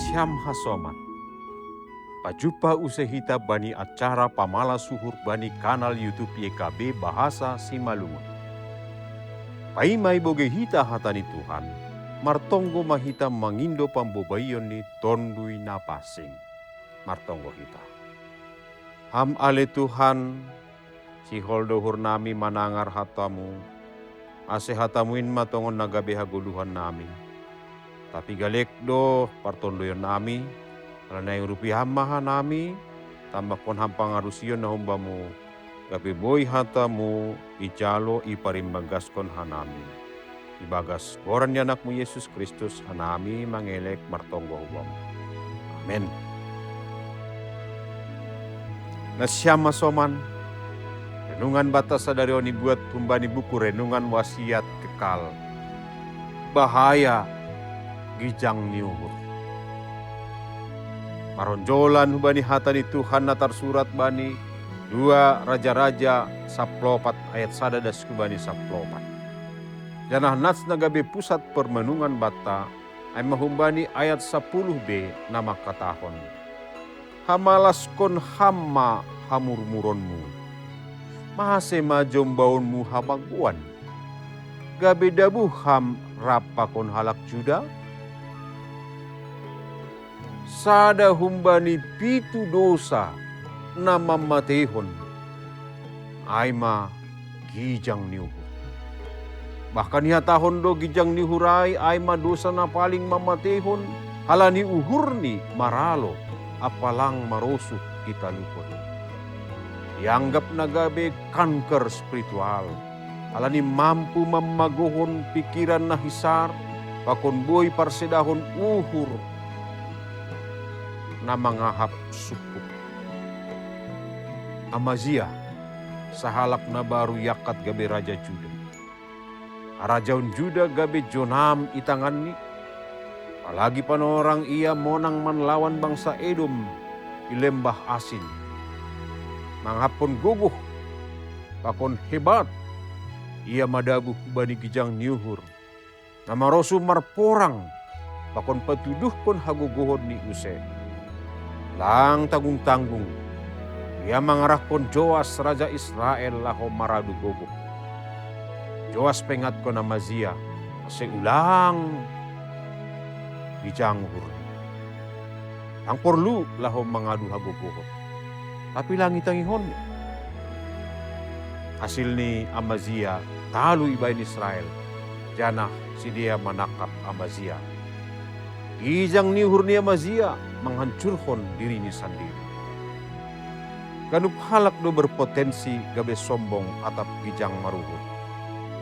Syam hasoman. Pajupa usahita bani acara pamala suhur bani kanal YouTube YKB Bahasa Simalungun. Paimai boge hita hatani Tuhan, martonggo mahita mangindo pambobayon ni tondui napasing. Martonggo hita. Ham ale Tuhan, si holdohur nami manangar hatamu, ase hatamuin matongon nagabe haguluhan nami. Tapi galek do partondoyon nami, alanay rupiah maha nami, tambakon hampang arusion na humbamu, gabi boy hatamu, ijalo iparimbaгаskon hanami. Ibagas goran ni anakmu Yesus Kristus hanami mangelek martonggo hubamu. Amen. Nasyama soman, renungan batas sadarion buat humbani buku renungan wasiat kekal. Bahaya gijang niuhur. Maronjolan hubani hatani Tuhan natar surat bani 2 Raja-Raja saplopat ayat 1 das kubani saplopat. Janah nats nagabe pusat permenungan bata ay mahumbani ayat 10b nama katahon. Hamalaskon hamma hamurmuronmu. Mahase majombaonmu hamaguan. Gabe dabu ham rapakon halak juda. Sada humbani pitu dosa nama matehon. Aima gijang niuhur. Bahkan tahun do gijang nihurai aima dosa na paling mamatehon. Halani uhurni maralo apalang marosuh kita luput. Dianggap nagabe kanker spiritual. Halani mampu mamagohon pikiran na hisar. Pakon boy parsedahon uhur na mangahap suku. Amazia sahalak na baru yakat gabe Raja Juda. Arajaun Juda gabe jonam itangan ni. Palagi panorang ia monang manlawan bangsa Edom di lembah asin. Manghapon guguh, pakon hebat. Ia madabuh bani gijang niuhur. Nama rosu marporang, pakon petuduh kon haguguhon ni use. Lang tanggung-tanggung, ia mangarahkon Joas Raja Israel laho maradu gogo. Joas pengat kon Amazia, seulang bijang hur. Ang perlu laho mangadu hagogohon. Tapi langit ang ihon. Hasil ni Amazia, talu ibain Israel. Janah si dia menangkap Amazia. Gijang niuhur ni Amazia menghancurkan dirinya sendiri. Ganup halak do berpotensi gabe sombong atap gijang maruhur.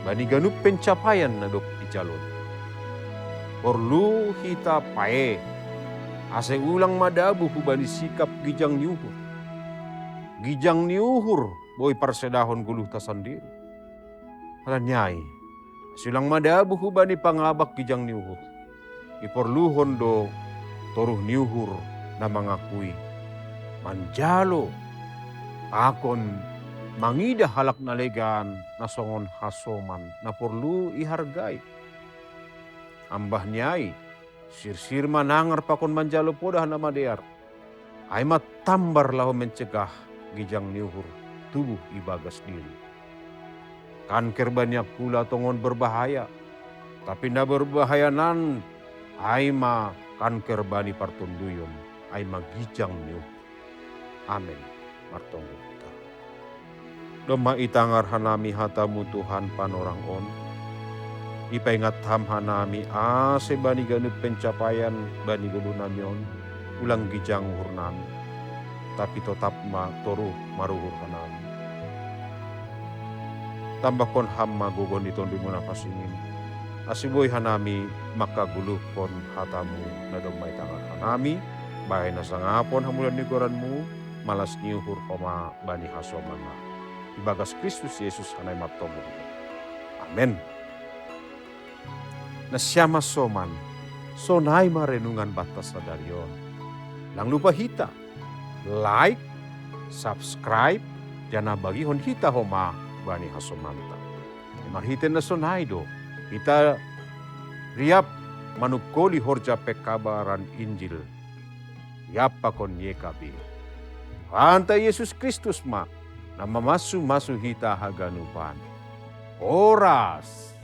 Bani ganup pencapaian na do ijalon. Perlu hita pae. Ase ulang madabu hubani sikap gijang niuhur. Gijang niuhur boy parsedahon guluh ta sendiri. Halanyai. Silang madabu hubani pangabak gijang niuhur. Iporluhon do toruh niuhur na mangakui. Manjalo, akon mangida halak nalegan nasongon hasoman na porlu ihargai. Ambah nyai, sir-sir manangar pakon manjalo podah na madear. Aimat tambar lahu mencegah gijang niuhur tubuh ibagas diri. Kanker banyak pula tongon berbahaya. Tapi na berbahayanan aima kanker bani partunduyon, aima gijang niuhur. Amin. Martonggo kita. Doma itangar hanami hatamu Tuhan panorang on. Ipaingat ham hanami ase bani ganut pencapaian bani gulu namion. Ulang gijang uhur nami. Tapi tetap toruh maruhur hanami. Tambakon hamma gogon ditondu munapasingin. Asiboy hanami makaguluhkon hatamu na domay tangan hanami. Bahay na sangapon hamulan ni goranmu. Malas niuhur koma bani hasoman na. Ibagas Kristus Yesus hanay maptomo. Amen. Nasyama soman. Sonay marenungan batas sa daryon. Lang lupa hita. Like, subscribe, jana bagihon hita homa bani hasomanta. Marhiten na sonay do. Kita riap manukoli horja pekabaran Injil yapa kon ye kabi. Anta Yesus Kristus ma, na mamasu-masu hita haganupan. Oras